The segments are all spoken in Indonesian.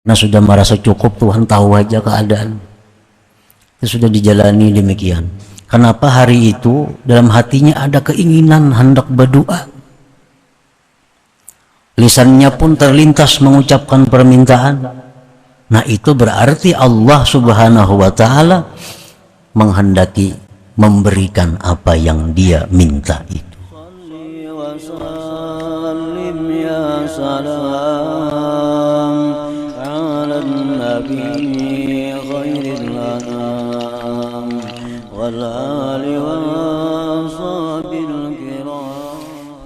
Nah, sudah merasa cukup, Tuhan tahu aja keadaan. Itu sudah dijalani demikian. Kenapa hari itu dalam hatinya ada keinginan hendak berdoa. Lisannya pun terlintas mengucapkan permintaan. Nah, itu berarti Allah Subhanahu wa Ta'ala menghendaki memberikan apa yang dia minta itu.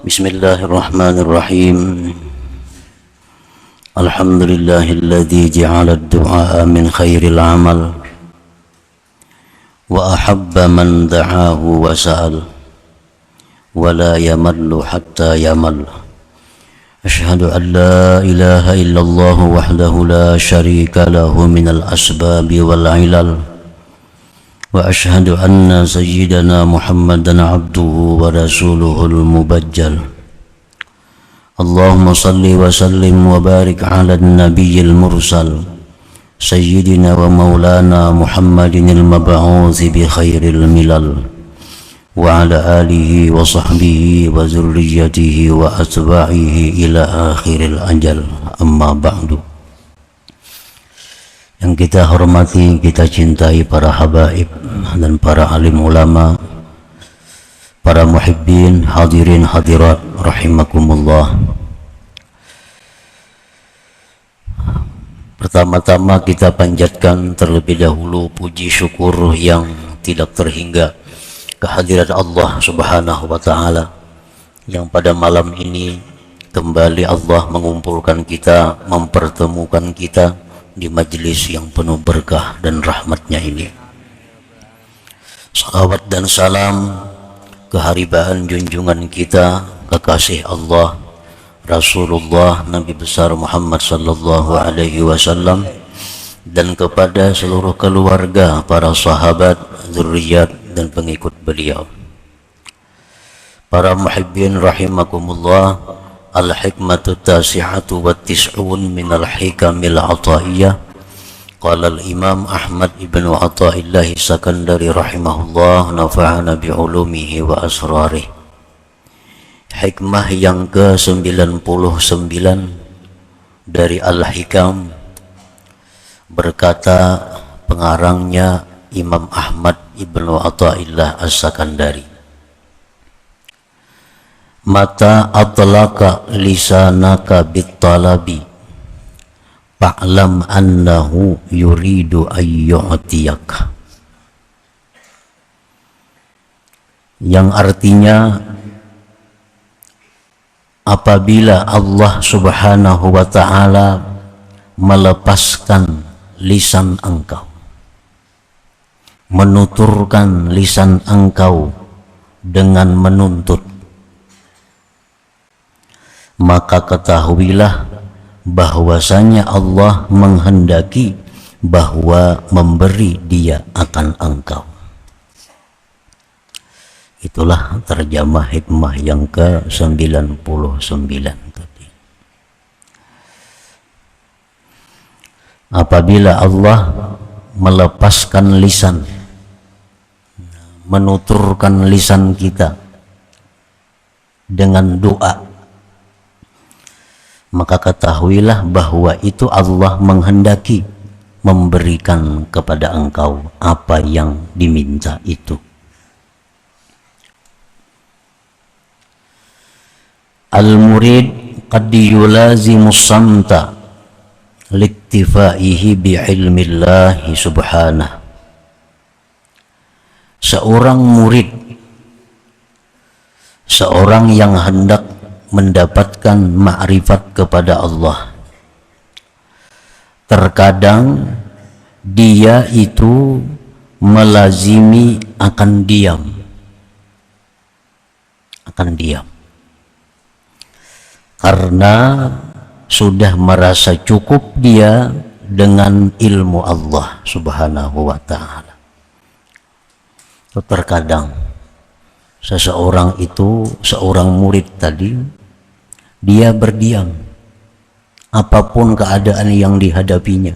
Bismillahirrahmanirrahim. Alhamdulillahilladzi ja'ala ad-du'a min khairil amal wa ahabba man da'ahu wa sa'al wa la yamallu hatta yamal. Ashhadu an la ilaha illallah wahdahu la syarika lahu minal asbabi wal ilal wa ashhadu anna sayyidana Muhammadan abduhu wa rasuluhul mubajjal. Allahumma salli wa sallim wa barik ala nabiyyil mursal sayyidina wa maulana Muhammadin al-mab'uuthi bi khairil milal wa ala alihi wa sahbihi wa zurriyyatihi wa atba'ihi ila akhiril ajal. Amma ba'du. Yang kita hormati, kita cintai para habaib dan para alim ulama, para muhibbin, hadirin hadirat rahimakumullah. Pertama-tama kita panjatkan terlebih dahulu puji syukur yang tidak terhingga kehadirat Allah Subhanahu wa Ta'ala, yang pada malam ini kembali Allah mengumpulkan kita, mempertemukan kita di majelis yang penuh berkah dan rahmatnya ini. Salawat dan salam keharibaan junjungan kita, kekasih Allah Rasulullah Nabi besar Muhammad sallallahu alaihi wasallam, dan kepada seluruh keluarga, para sahabat, zuriat dan pengikut beliau. Para muhibbin rahimakumullah, al-hikmatu tasi'atu wa tis'un minal hikamil ataiyah. Qala al-imam Ahmad ibn Athaillah Sakandari rahimahullah, nafa'ana bi'ulumihi wa asrarih. Hikmah yang ke-99 dari Al-Hikam, berkata pengarangnya Imam Ahmad ibnu Athaillah As-Sakandari, mata atlaka lisanaka bittalabi fa'lam annahu yuridu ayyu'tiyaka, yang artinya apabila Allah Subhanahu wa Ta'ala melepaskan lisan engkau, menuturkan lisan engkau dengan menuntut, maka ketahuilah bahwasanya Allah menghendaki bahwa memberi dia akan engkau. Itulah terjemah hikmah yang ke-99 tadi. Apabila Allah melepaskan lisan, menuturkan lisan kita dengan doa, maka ketahuilah bahwa itu Allah menghendaki memberikan kepada engkau apa yang diminta itu. Al-murid qad yulazimu samta liktifaihi bi'ilmillahi subhanah. Seorang murid, seorang yang hendak mendapatkan ma'rifat kepada Allah, terkadang dia itu melazimi akan diam, karena sudah merasa cukup dia dengan ilmu Allah Subhanahu wa Ta'ala. Terkadang seseorang itu, seorang murid tadi, dia berdiam apapun keadaan yang dihadapinya,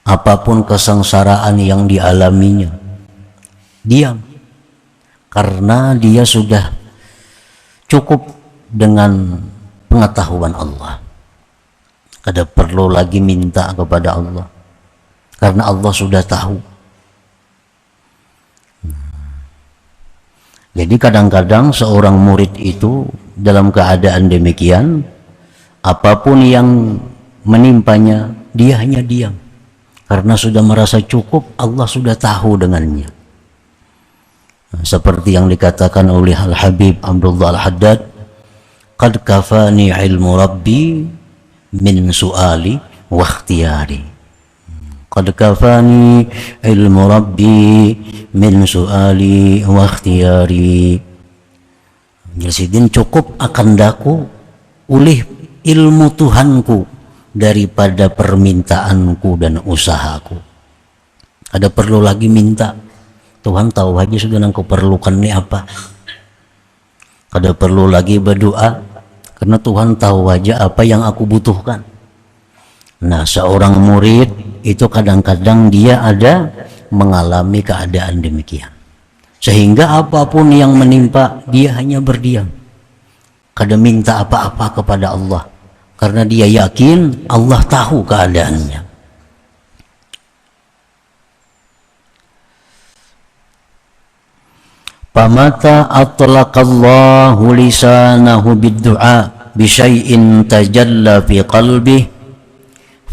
apapun kesengsaraan yang dialaminya, diam, karena dia sudah cukup dengan pengetahuan Allah. Kada perlu lagi minta kepada Allah, karena Allah sudah tahu. Jadi kadang-kadang seorang murid itu dalam keadaan demikian, apapun yang menimpanya, dia hanya diam, karena sudah merasa cukup, Allah sudah tahu dengannya. Seperti yang dikatakan oleh Al-Habib Abdullah Al-Haddad, qad kafani ilmu rabbi min su'ali wa ikhtiyari. Qad kafani ilmu rabbi min su'ali wa ikhtiyari. Jasidin cukup akan daku oleh ilmu Tuhanku daripada permintaanku dan usahaku. Ada perlu lagi minta, Tuhan tahu aja sudah yang kau perlukan ini apa. Kada perlu lagi berdoa, karena Tuhan tahu aja apa yang aku butuhkan. Nah, seorang murid itu kadang-kadang dia ada mengalami keadaan demikian, sehingga apapun yang menimpa dia hanya berdiam, kada minta apa-apa kepada Allah, karena dia yakin Allah tahu keadaannya. Pamata atlaqallahu lisanahu bid-du'a bi syai'in tajalla fi qalbihi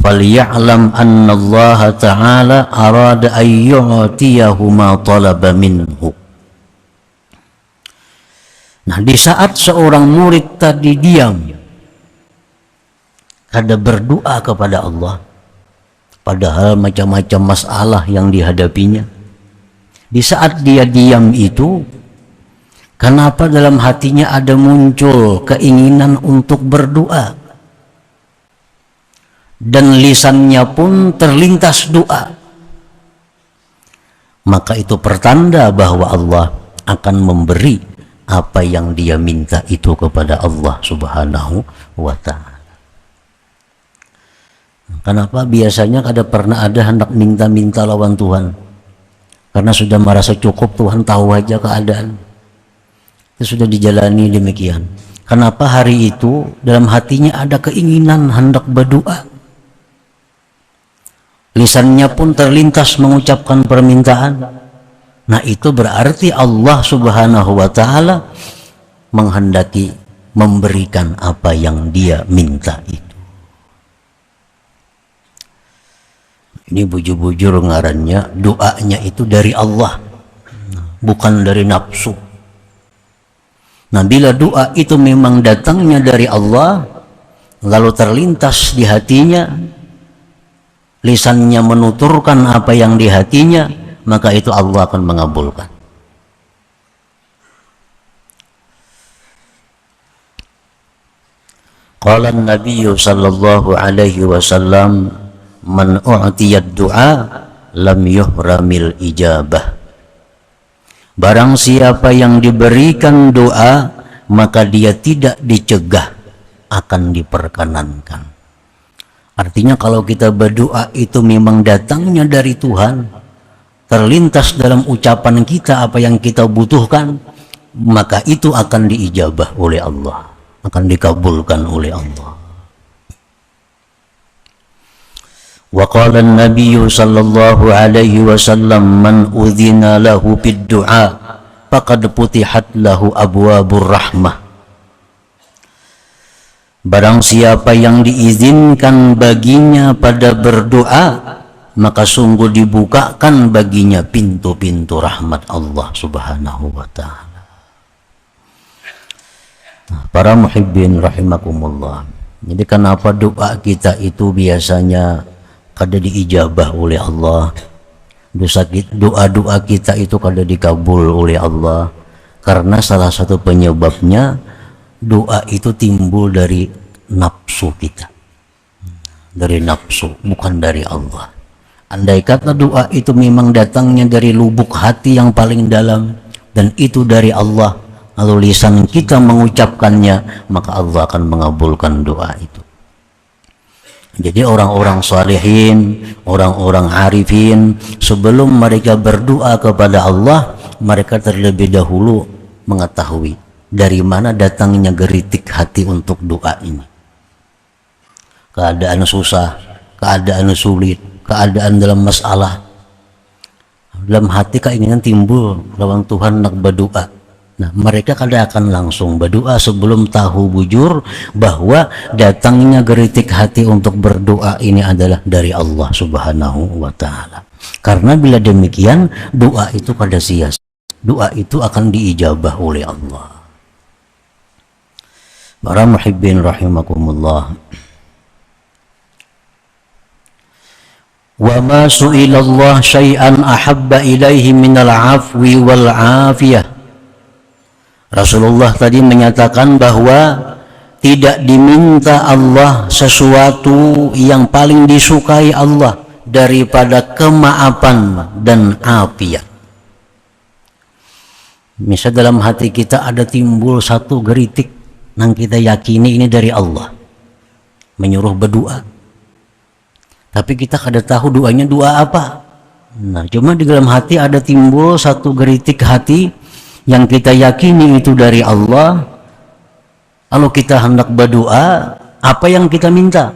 falya'lam anna Allah ta'ala arada an yu'tiyahu ma talaba minhu. Nah, di saat seorang murid tadi diam, kada berdoa kepada Allah, padahal macam-macam masalah yang dihadapinya, di saat dia diam itu, kenapa dalam hatinya ada muncul keinginan untuk berdoa, dan lisannya pun terlintas doa, maka itu pertanda bahwa Allah akan memberi apa yang dia minta itu kepada Allah Subhanahu wa ta'ala. Kenapa biasanya kada pernah ada hendak minta-minta lawan Tuhan? Karena sudah merasa cukup, Tuhan tahu aja keadaan. Itu sudah dijalani demikian. Kenapa hari itu dalam hatinya ada keinginan hendak berdoa? Lisannya pun terlintas mengucapkan permintaan. Nah, itu berarti Allah Subhanahu wa ta'ala menghendaki memberikan apa yang dia minta itu. Ini bujur-bujur ngarannya, doanya itu dari Allah, bukan dari nafsu. Nah, bila doa itu memang datangnya dari Allah, lalu terlintas di hatinya, lisannya menuturkan apa yang di hatinya, maka itu Allah akan mengabulkan. Qala an-nabiy sallallahu alaihi wasallam, man u'tiyad du'a lam yuhramil ijabah. Barang siapa yang diberikan doa, maka dia tidak dicegah, akan diperkenankan. Artinya kalau kita berdoa itu memang datangnya dari Tuhan, terlintas dalam ucapan kita apa yang kita butuhkan, maka itu akan diijabah oleh Allah, akan dikabulkan oleh Allah. Wa qala an-nabiy sallallahu alaihi wasallam, man udhina lahu bid-du'a faqad putihat lahu abwabur rahmah. Barang siapa yang diizinkan baginya pada berdoa, maka sungguh dibukakan baginya pintu-pintu rahmat Allah Subhanahu wa ta'ala. Para muhibbin rahimakumullah. Jadi kenapa doa kita itu biasanya kada diijabah oleh Allah, doa-doa kita itu kada dikabul oleh Allah? Karena salah satu penyebabnya, doa itu timbul dari nafsu kita, dari nafsu, bukan dari Allah. Andai kata doa itu memang datangnya dari lubuk hati yang paling dalam, dan itu dari Allah, lalu lisan kita mengucapkannya, maka Allah akan mengabulkan doa itu. Jadi orang-orang salihin, orang-orang arifin, sebelum mereka berdoa kepada Allah, mereka terlebih dahulu mengetahui dari mana datangnya geritik hati untuk doa ini. Keadaan susah, keadaan sulit, keadaan dalam masalah, dalam hati keinginan timbul lawan Tuhan nak berdoa. Nah, mereka kadang akan langsung berdoa sebelum tahu bujur bahwa datangnya geritik hati untuk berdoa ini adalah dari Allah Subhanahu wa Ta'ala. Karena bila demikian, doa itu pada sia-sia, doa itu akan diijabah oleh Allah. Para muhibbin rahimakumullah, wa ma su'ilallah syai'an ahabba ilaihi minal afwi wal afiyah. Rasulullah tadi menyatakan bahwa tidak diminta Allah sesuatu yang paling disukai Allah daripada kemaafan dan afiat. Misal dalam hati kita ada timbul satu geritik yang kita yakini ini dari Allah, menyuruh berdoa, tapi kita kada tahu doanya doa apa. Nah, cuma di dalam hati ada timbul satu geritik hati yang kita yakini itu dari Allah. Kalau kita hendak berdoa, apa yang kita minta?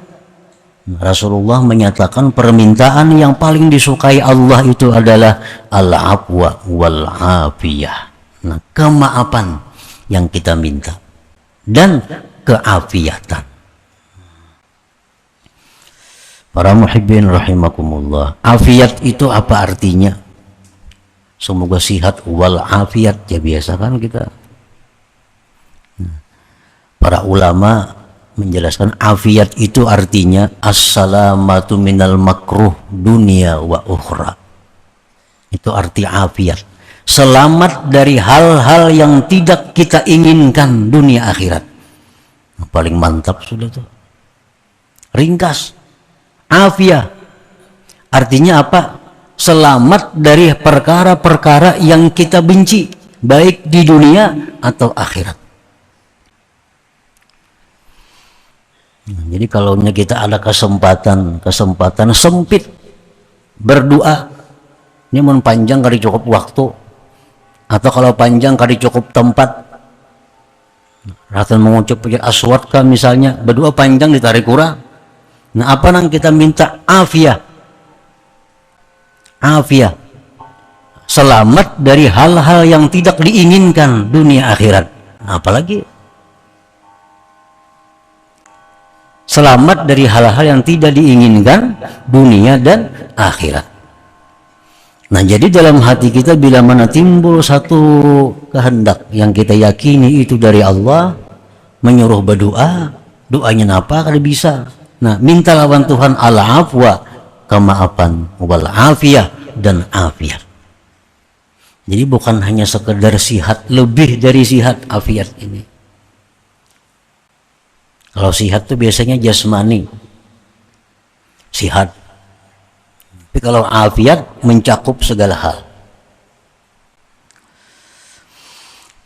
Rasulullah menyatakan permintaan yang paling disukai Allah itu adalah al-afwa wal afiyah. Nah, kemaafan yang kita minta dan keafiatan. Para muhibbin rahimakumullah, afiat itu apa artinya? Semoga sihat wal afiat, ya biasa kan kita. Para ulama menjelaskan afiat itu artinya assalamatu minal makruh dunia wa ukhra. Itu arti afiat, selamat dari hal-hal yang tidak kita inginkan dunia akhirat. Paling mantap sudah tuh, ringkas. Afiat artinya apa? Selamat dari perkara-perkara yang kita benci, baik di dunia atau akhirat. Jadi kalau kita ada kesempatan sempit berdoa, ini mau panjang kali cukup waktu, atau kalau panjang kali cukup tempat, rata mengucap aswat kan misalnya, berdoa panjang ditarik kurang. Nah, apa yang kita minta? Afiat. Afiat, selamat dari hal-hal yang tidak diinginkan dunia akhirat. Apalagi selamat dari hal-hal yang tidak diinginkan dunia dan akhirat. Nah, jadi dalam hati kita bila mana timbul satu kehendak yang kita yakini itu dari Allah, menyuruh berdoa, doanya apa kada bisa. Nah, minta lawan Tuhan al-afwa, kemaafan, wal afiyah, dan afiat. Jadi bukan hanya sekedar sihat, lebih dari sihat afiat ini. Kalau sihat itu biasanya jasmani, sihat. Tapi kalau afiat mencakup segala hal.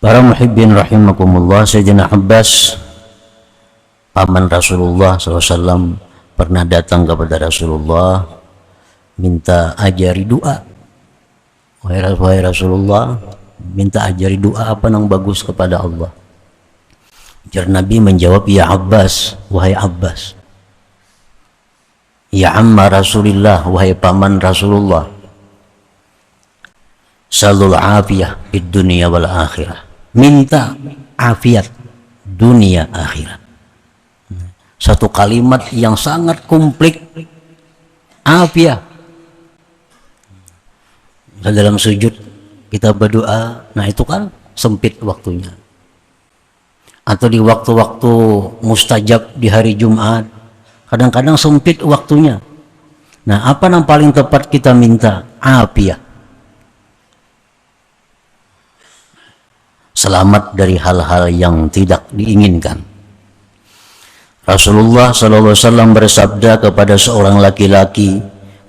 Para muhibbin rahimakumullah, Sayyidina Abbas, paman Rasulullah SAW, pernah datang kepada Rasulullah minta ajari doa. Wahai Rasulullah, minta ajari doa apa yang bagus kepada Allah. Jar Nabi menjawab, ya Abbas, wahai Abbas, ya amma Rasulillah, wahai paman Rasulullah, salul afiyah di dunia wal akhirah, minta afiat dunia akhirat. Satu kalimat yang sangat komplit, afiat. Dalam sujud kita berdoa, nah itu kan sempit waktunya. Atau di waktu-waktu mustajab di hari Jumat, kadang-kadang sempit waktunya. Nah, apa yang paling tepat kita minta? Afiat. Selamat dari hal-hal yang tidak diinginkan. Rasulullah SAW bersabda kepada seorang laki-laki,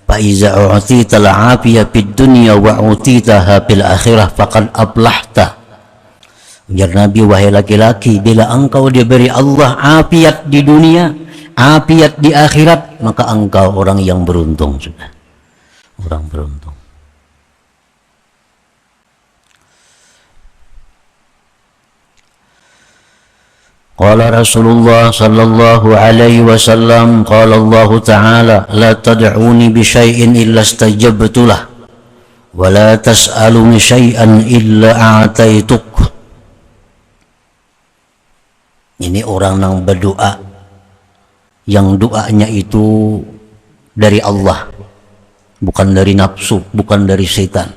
"Faiza u'tita al-'afiyah fid dunya wa u'titaha fil akhirah faqad ablahta." Ujar Nabi, wahai laki-laki, bila engkau diberi Allah afiat di dunia afiat di akhirat, maka engkau orang yang beruntung sudah. Orang beruntung. Qala Rasulullah sallallahu alaihi wasallam, qala Allah Ta'ala, la tad'uni bi syai'in illa istajabtu lah, wa la tas'aluni syai'an illa a'taituk. Ini orang yang berdoa, yang doanya itu dari Allah, bukan dari nafsu, bukan dari setan.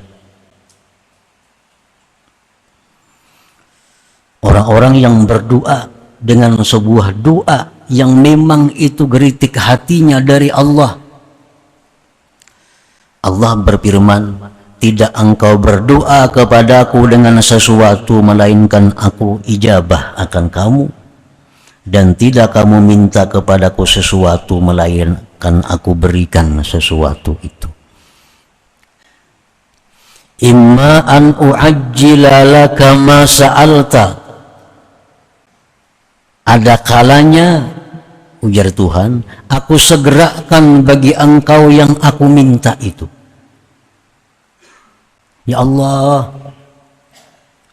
Orang-orang yang berdoa dengan sebuah doa yang memang itu geritik hatinya dari Allah. Allah berfirman, tidak engkau berdoa kepadaku dengan sesuatu melainkan aku ijabah akan kamu, dan tidak kamu minta kepadaku sesuatu melainkan aku berikan sesuatu itu. Imma an uajjila laka ma sa'alta, ada kalanya, ujar Tuhan, aku segerakan bagi engkau yang aku minta itu. Ya Allah,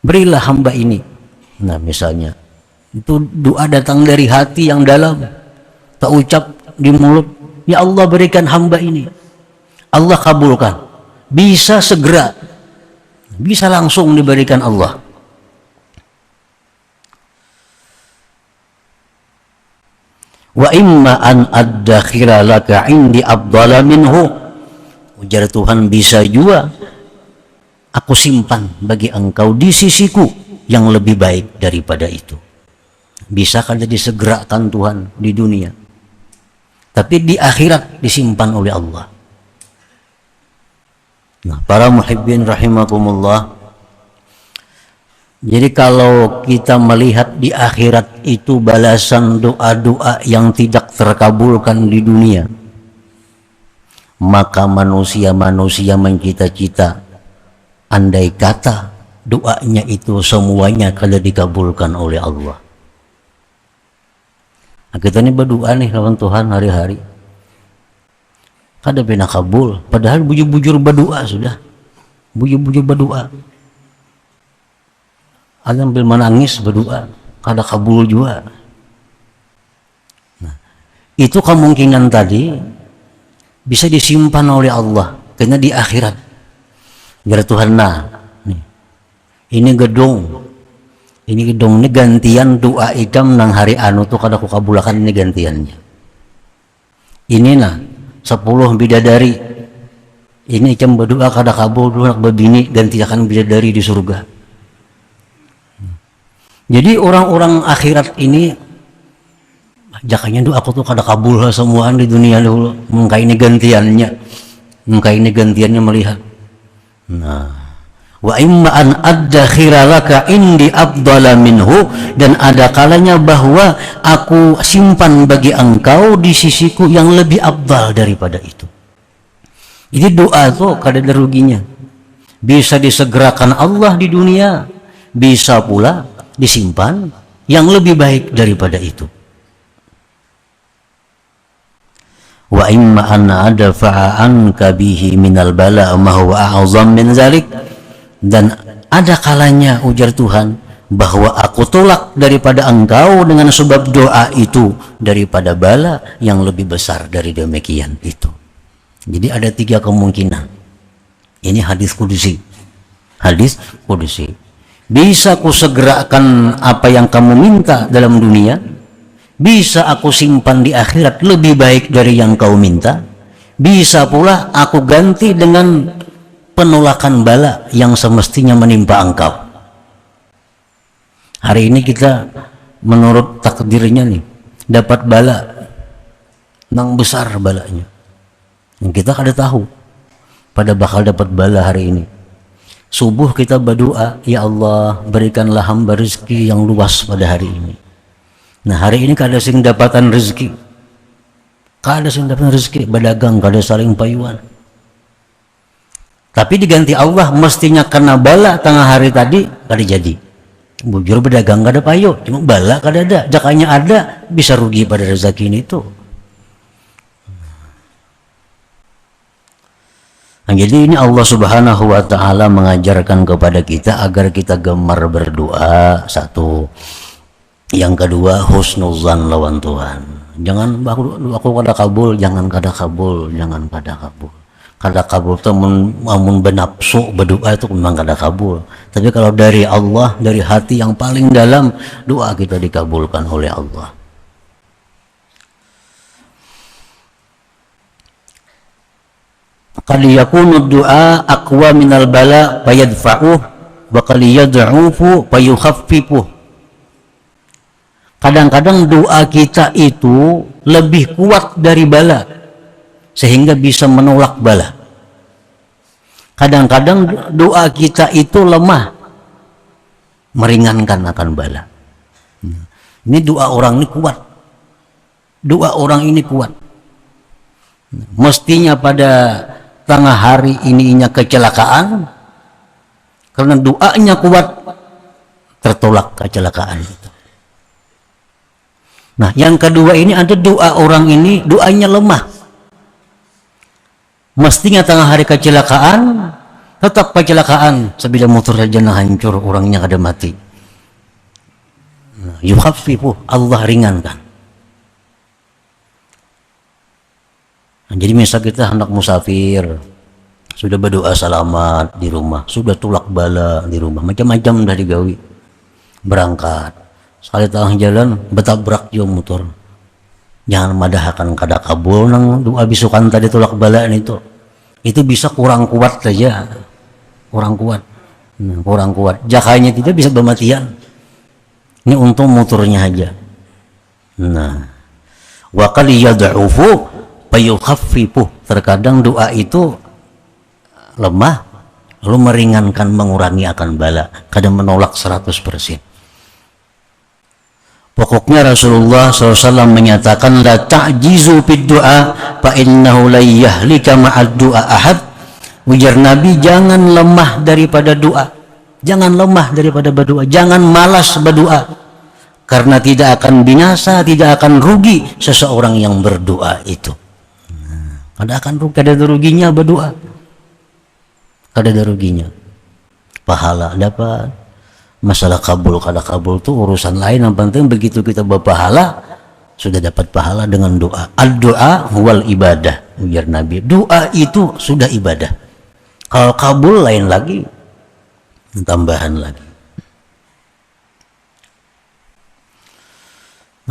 berilah hamba ini. Nah misalnya, itu doa datang dari hati yang dalam, tak ucap di mulut. Ya Allah, berikan hamba ini. Allah kabulkan. Bisa segera, bisa langsung diberikan Allah. Wa imma an addakhira laka indi afdala minhu, ujar Tuhan, bisa juga aku simpan bagi engkau di sisiku yang lebih baik daripada itu. Bisa kan disegerakan Tuhan di dunia, tapi di akhirat disimpan oleh Allah. Nah, para muhibbin rahimakumullah, jadi kalau kita melihat di akhirat itu balasan doa-doa yang tidak terkabulkan di dunia, maka manusia-manusia mencita-cita, andai kata doanya itu semuanya kalau dikabulkan oleh Allah. Nah, kita ini berdoa nih lawan Tuhan hari-hari, kada pernah kabul, padahal bujur-bujur berdoa sudah, bujur-bujur berdoa. Ada sambil menangis berdoa, kada kabul juga. Nah, itu kemungkinan tadi bisa disimpan oleh Allah karena di akhirat. Biar Tuhan, nah, nih, ini gedung ini gantian doa idam nang hari anu tuh kada kukabulakan, ini gantiannya. Ini nah 10 bidadari, ini jam berdoa kada kabul, dua anak babini gantikan bidadari di surga. Jadi orang-orang akhirat ini jakanya doa aku tuh kada kabul semuaan di dunia dulu, mengka ini gantiannya melihat. Nah, wa imma an addakhira laka indi afdala minhu, dan ada kalanya bahwa aku simpan bagi engkau di sisiku yang lebih afdal daripada itu. Jadi doa tuh kada ada ruginya. Bisa disegerakan Allah di dunia, bisa pula disimpan yang lebih baik daripada itu. Wa imma an adfa'a anka bihi minal bala ma huwa a'zam min zalik, dan ada kalanya, ujar Tuhan, bahwa aku tolak daripada engkau dengan sebab doa itu daripada bala yang lebih besar dari demikian itu. Jadi ada 3 kemungkinan. Ini hadis kudusi. Hadis kudusi. Bisa aku segerakan apa yang kamu minta dalam dunia, bisa aku simpan di akhirat lebih baik dari yang kau minta, bisa pula aku ganti dengan penolakan bala yang semestinya menimpa engkau. Hari ini kita menurut takdirnya nih dapat bala nang besar balanya, yang kita kada tahu pada bakal dapat bala hari ini. Subuh kita berdoa, ya Allah berikanlah hamba rezeki yang luas pada hari ini. Nah hari ini kada sing dapatan rezeki, kada sing dapatan rezeki, berdagang kada saling payuan. Tapi diganti Allah mestinya kena bala tengah hari tadi kada jadi. Bujur berdagang kada payo, cuma bala kada ada. Jakanya ada, bisa rugi pada rezeki ini tuh. Nah, jadi ini Allah Subhanahu wa Ta'ala mengajarkan kepada kita agar kita gemar berdoa. Satu. Yang kedua, husnuzan lawan Tuhan. Jangan aku kada kabul, jangan kada kabul, jangan kada kabul. Kada kabul itu amun benapsu berdoa itu memang kada kabul. Tapi kalau dari Allah, dari hati yang paling dalam, doa kita dikabulkan oleh Allah. Qad yakunu du'a aqwa minal bala fayadfa'uh wa qad yad'ufu fayukhaffifuh. Kadang-kadang doa kita itu lebih kuat dari bala sehingga bisa menolak bala. Kadang-kadang doa kita itu lemah meringankan akan bala. Ini doa orang ini kuat. Doa orang ini kuat. Mestinya pada tengah hari ininya kecelakaan, karena doanya kuat tertolak kecelakaan itu. Nah, yang kedua ini ada doa orang ini doanya lemah. Mestinya tengah hari kecelakaan, tetap kecelakaan, sebila motor saja hancur, orangnya kada mati. Nah, yukhaffifu, Allah ringankan. Nah, jadi misal kita hendak musafir, sudah berdoa selamat di rumah, sudah tulak bala di rumah, macam-macam dah digawi, berangkat. Sekali tengah jalan betabrak jo motor, jangan madahakan kada kabul nang doa bisukan tadi tulak balaan itu bisa kurang kuat saja, kurang kuat, kurang kuat, jakanya tidak bisa bermatian. Ini untung motornya aja. Nah, wa qad yad'ufu fayukhaffifu, terkadang doa itu lemah lalu meringankan, mengurangi akan bala, kadang menolak 100%. Pokoknya Rasulullah SAW menyatakan la ta'jizu fid du'a fa innahu la yahlika ma'ad du'a ahad. Ujar Nabi, jangan lemah daripada doa, jangan lemah daripada berdoa, jangan malas berdoa, karena tidak akan binasa, tidak akan rugi seseorang yang berdoa itu. Kada akan rugi, kada ada ruginya berdoa, kada ada ruginya, pahala dapat. Masalah kabul kada kabul itu urusan lain, yang penting begitu kita berpahala sudah dapat pahala dengan doa. Ad-doa wal ibadah, ujar Nabi, doa itu sudah ibadah. Kalau kabul lain lagi, tambahan lagi.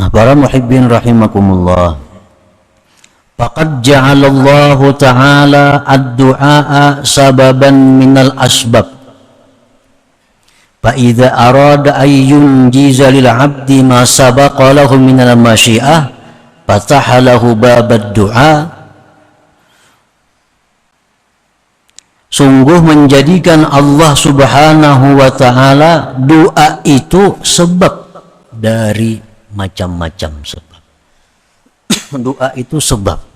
Nah, para muhibbin rahimakumullah, faqad ja'alallahu ta'ala ad-du'a sababan minal asbab. فَإِذَا أَرَادَ أَن يُنْجِزَ لِلْعَبْدِ مَا سَبَقَ لَهُ مِنَ الْمَشِيئَةِ فَتَحَ لَهُ بَابَ الدُّعَاءِ. Sungguh menjadikan Allah Subhanahu wa Ta'ala doa itu sebab dari macam-macam sebab. Doa itu sebab.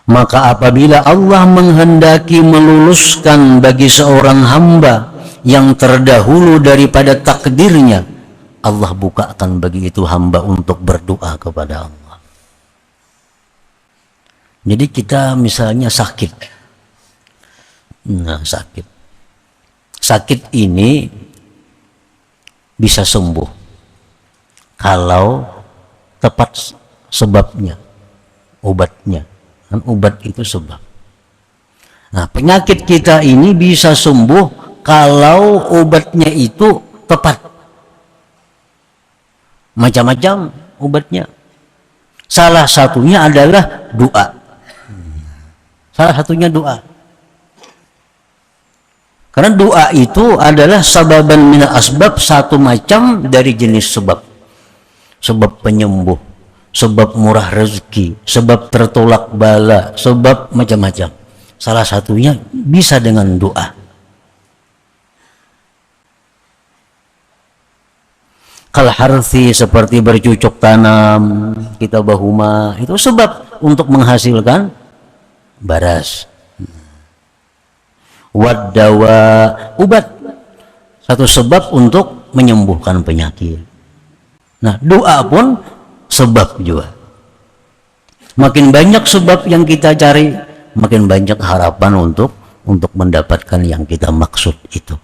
Maka apabila Allah menghendaki meluluskan bagi seorang hamba yang terdahulu daripada takdirnya, Allah bukakan bagi itu hamba untuk berdoa kepada Allah. Jadi kita misalnya sakit, nah sakit ini bisa sembuh kalau tepat sebabnya, obatnya. Kan obat itu sebab. Nah, penyakit kita ini bisa sembuh kalau obatnya itu tepat. Macam-macam obatnya. Salah satunya adalah doa. Salah satunya doa. Karena doa itu adalah sababan minal asbab, satu macam dari jenis sebab. Sebab penyembuh, sebab murah rezeki, sebab tertolak bala, sebab macam-macam. Salah satunya bisa dengan doa. Kal harthi, seperti bercucuk tanam, kita bahuma, itu sebab untuk menghasilkan baras. Wad dawa, obat, satu sebab untuk menyembuhkan penyakit. Nah, doa pun sebab juga. Makin banyak sebab yang kita cari, makin banyak harapan untuk mendapatkan yang kita maksud itu.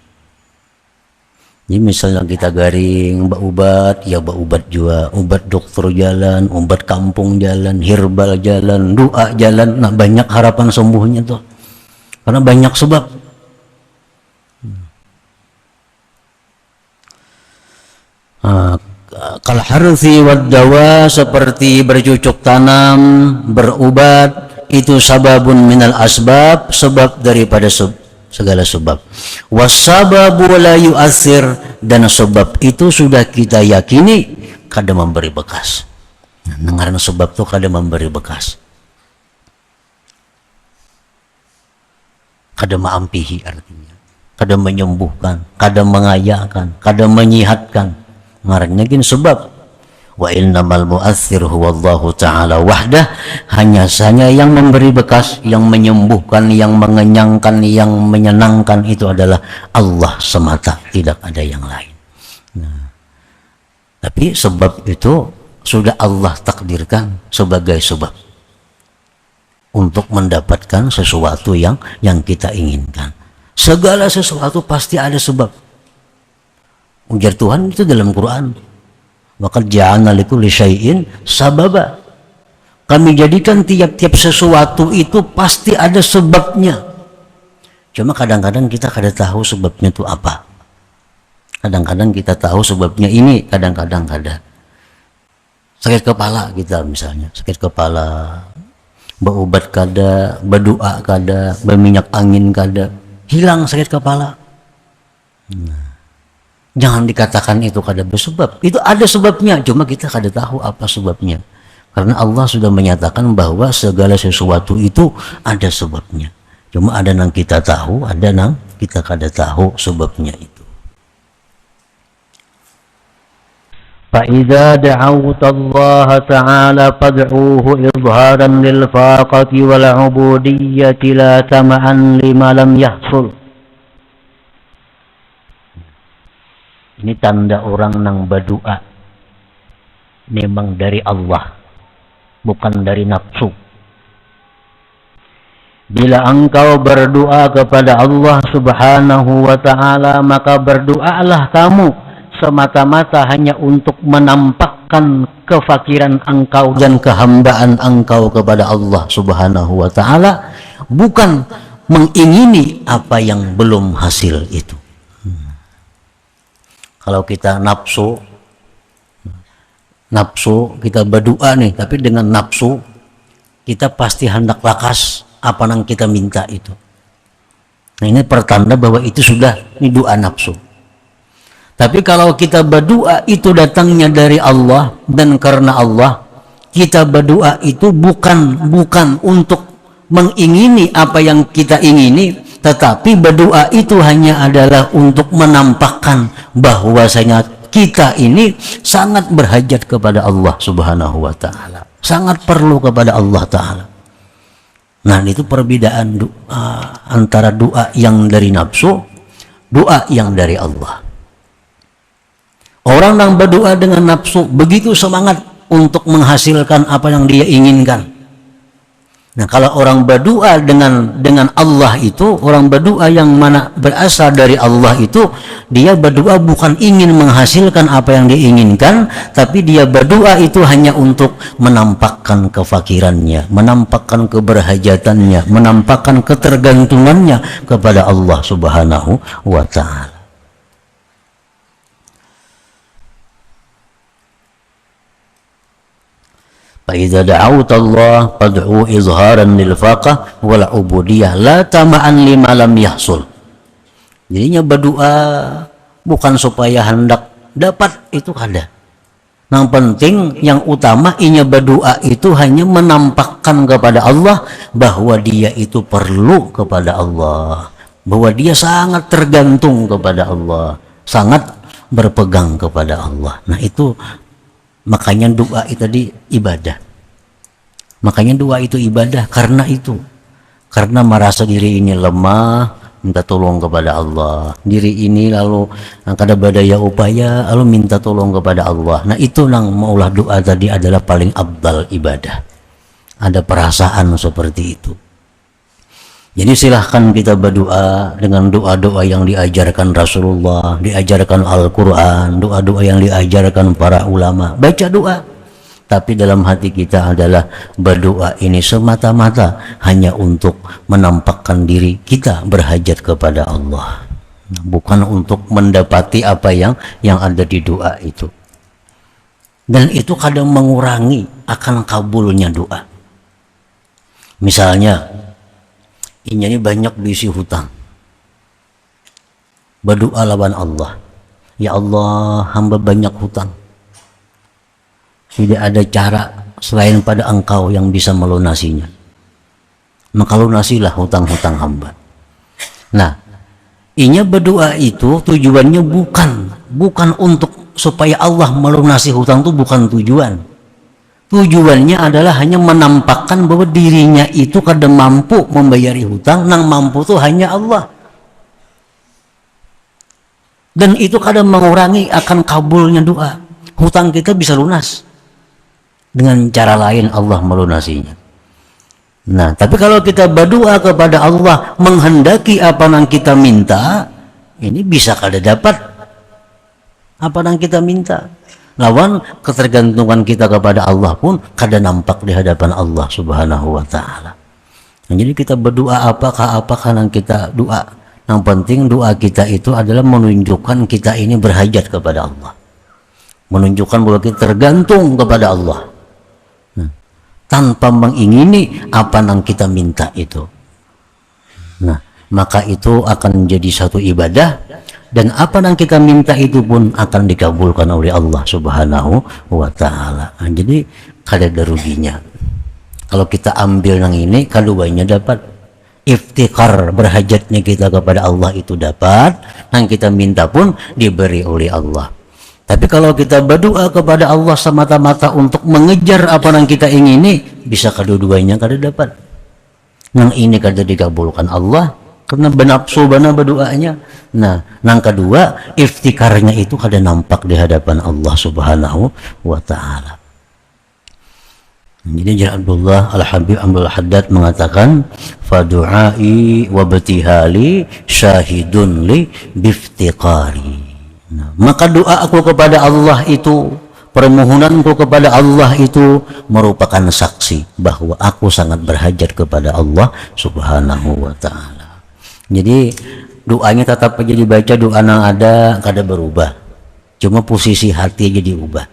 Jadi misalnya kita garing, mbak ubat, ya mbak ubat juga, ubat dokter jalan, obat kampung jalan, herbal jalan, doa jalan. Nah, banyak harapan sembuhnya tuh, karena banyak sebab. Kal harthi wad dawa, seperti bercocok tanam, berubat, itu sababun minal asbab, sebab daripada segala sebab. Wasababu la yu'athir, dan sebab itu sudah kita yakini kada memberi bekas. Nah, sebab itu kada memberi bekas, kada maampihi, artinya kada menyembuhkan, kada mengayakan, kada menyihatkan. Ngarannya gini sebab. Wa innamal mu'athir huwallahu ta'ala wahdah, hanya saja yang memberi bekas, yang menyembuhkan, yang mengenyangkan, yang menyenangkan itu adalah Allah semata, tidak ada yang lain. Nah, tapi sebab itu sudah Allah takdirkan sebagai sebab untuk mendapatkan sesuatu yang kita inginkan. Segala sesuatu pasti ada sebab. Ujar Tuhan itu dalam Quran, maka ja'alna likulli syai'in sababa. Kami jadikan tiap-tiap sesuatu itu pasti ada sebabnya. Cuma kadang-kadang kita kada tahu sebabnya itu apa. Kadang-kadang kita tahu sebabnya ini, kadang-kadang kada. Sakit kepala kita misalnya, sakit kepala, berobat kada, berdoa kada, berminyak angin kada, hilang sakit kepala. Nah, jangan dikatakan itu kada bersebab. Itu ada sebabnya, cuma kita kada tahu apa sebabnya. Karena Allah sudah menyatakan bahwa segala sesuatu itu ada sebabnya. Cuma ada yang kita tahu, ada yang kita kada tahu sebabnya itu. فَإِذَا دَعَوْتَ اللَّهَ تَعَالَى فَادْعُوهُ إِظْهَارًا لِلْفَاقَةِ وَالْعُبُودِيَّةِ لَا تَمَعًا لِمَا لَمْ يَحْصُلْ. Ini tanda orang nang berdoa memang dari Allah, bukan dari nafsu. Bila engkau berdoa kepada Allah subhanahu wa ta'ala, maka berdoalah kamu semata-mata hanya untuk menampakkan kefakiran engkau dan kehambaan engkau kepada Allah subhanahu wa ta'ala, bukan mengingini apa yang belum hasil itu. Kalau kita nafsu kita berdoa nih, tapi dengan nafsu kita pasti hendak lakas apa yang kita minta itu. Nah, ini pertanda bahwa itu sudah ini doa nafsu. Tapi kalau kita berdoa itu datangnya dari Allah dan karena Allah, kita berdoa itu bukan untuk mengingini apa yang kita ingini, tetapi berdoa itu hanya adalah untuk menampakkan bahwasanya kita ini sangat berhajat kepada Allah subhanahu wa ta'ala, sangat perlu kepada Allah ta'ala. Nah, itu perbedaan antara doa yang dari nafsu, doa yang dari Allah. Orang yang berdoa dengan nafsu begitu semangat untuk menghasilkan apa yang dia inginkan. Nah, kalau orang berdoa dengan Allah itu, orang berdoa yang mana berasal dari Allah itu, dia berdoa bukan ingin menghasilkan apa yang diinginkan, tapi dia berdoa itu hanya untuk menampakkan kefakirannya, menampakkan keberhajatannya, menampakkan ketergantungannya kepada Allah subhanahu wa ta'ala. فَإِذَا دَعَوْتَ اللَّهَ فَادْعُوا إِظْهَارًا لِلْفَاقَةِ وَالْعُبُودِيَّةِ لَا تَمَعًا لِمَا لَمْ يَحْصُلْ. Jadinya berdoa bukan supaya hendak dapat, itu ada. Yang penting, yang utama inya berdoa itu hanya menampakkan kepada Allah bahwa dia itu perlu kepada Allah, bahwa dia sangat tergantung kepada Allah, sangat berpegang kepada Allah. Nah, itu makanya doa itu tadi ibadah. Makanya doa itu ibadah karena itu. Karena merasa diri ini lemah, minta tolong kepada Allah. Diri ini lalu kada badaya upaya lalu minta tolong kepada Allah. Nah itu nang maulah doa tadi adalah paling abdal ibadah. Ada perasaan seperti itu. Jadi silahkan kita berdoa dengan doa-doa yang diajarkan Rasulullah, diajarkan Al-Quran, doa-doa yang diajarkan para ulama. Baca doa. Tapi dalam hati kita adalah berdoa ini semata-mata hanya untuk menampakkan diri kita berhajat kepada Allah, bukan untuk mendapati apa yang ada di doa itu. Dan itu kadang mengurangi akan kabulnya doa. Misalnya ini banyak diisi hutang, berdoa lawan Allah, ya Allah hamba banyak hutang, tidak ada cara selain pada Engkau yang bisa melunasinya. Maka lunasilah hutang-hutang hamba. Nah, inya berdoa itu tujuannya bukan untuk supaya Allah melunasi hutang, itu bukan tujuan. Tujuannya adalah hanya menampakkan bahwa dirinya itu kada mampu membayari hutang, nang mampu itu hanya Allah. Dan itu kadang mengurangi akan kabulnya doa. Hutang kita bisa lunas dengan cara lain, Allah melunasinya. Nah, tapi kalau kita berdoa kepada Allah menghendaki apa yang kita minta, ini bisa kada dapat apa yang kita minta. Lawan ketergantungan kita kepada Allah pun kada nampak di hadapan Allah Subhanahu wa taala. Nah, jadi kita berdoa apakah yang kita doa. Yang penting doa kita itu adalah menunjukkan kita ini berhajat kepada Allah. Menunjukkan bahwa kita tergantung kepada Allah. Tanpa mengingini apa yang kita minta itu. Nah, maka itu akan menjadi satu ibadah, dan apa yang kita minta itu pun akan dikabulkan oleh Allah Subhanahu wa taala. Nah, jadi kada ada ruginya. Kalau kita ambil yang ini, keduanya dapat. Iftikar berhajatnya kita kepada Allah itu dapat, yang kita minta pun diberi oleh Allah. Tapi kalau kita berdoa kepada Allah semata-mata untuk mengejar apa yang kita ingini, bisa kedua-duanya kada dapat. Yang ini kada dikabulkan Allah karena benapsu bana berdoanya. Nah, yang kedua iftikarnya itu kada nampak di hadapan Allah Subhanahu wa taala. Jadi Syekh Abdullah Al-Habib Abdul Haddad mengatakan, fadu'ai wa batihali syahidun li biftiqari. Nah, maka doa aku kepada Allah itu, permohonanku kepada Allah itu merupakan saksi bahwa aku sangat berhajat kepada Allah Subhanahu wa taala. Jadi doanya tetap aja dibaca, doa yang ada kada berubah. Cuma posisi hati aja diubah.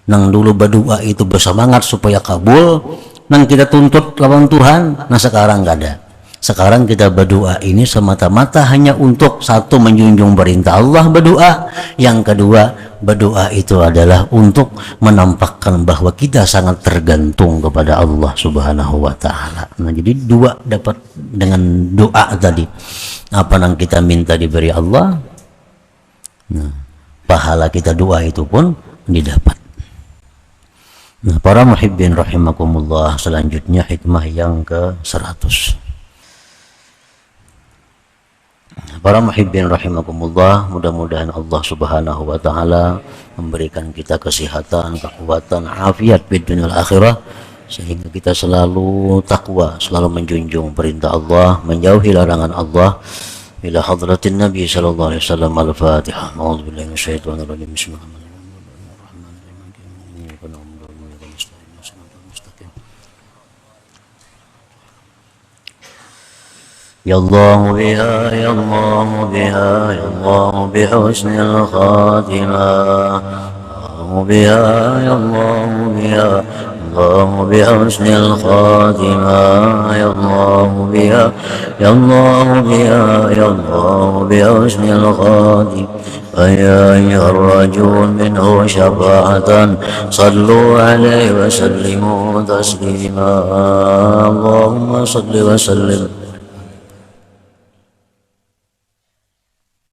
Nang dulu berdoa itu bersemangat supaya kabul, nang kita tuntut lawan Tuhan, nah sekarang enggak ada. Sekarang kita berdoa ini semata-mata hanya untuk satu, menjunjung perintah Allah berdoa. Yang kedua, berdoa itu adalah untuk menampakkan bahwa kita sangat tergantung kepada Allah Subhanahu wa taala. Nah, jadi dua dapat dengan doa tadi. Apa yang kita minta diberi Allah. Nah, pahala kita doa itu pun didapat. Nah, para muhibbin rahimakumullah, selanjutnya hikmah yang ke-100. Para muhibbin rahimakumullah, mudah-mudahan Allah Subhanahu wa taala memberikan kita kesehatan, kekuatan, afiat di dunia akhirah, sehingga kita selalu takwa, selalu menjunjung perintah Allah, menjauhi larangan Allah. Ila hadratin Nabi sallallahu alaihi wasallam. Al-Fatihah. A'udzubillahi minasyaitonir rajim. Bismillahirrahmanirrahim. Ya Allah biha, ya Allah biha, ya Allah bihusnil khatimah. Ya Allah biha, ya Allah biha, Allah bihusnil khatimah. Ya Allah biha, ya Allah biha, ya Allah bihusnil khatimah. فيا أيها الرجل منه شفاعة صلوا عليه وسلموا تسليما. اللهم صل وسلم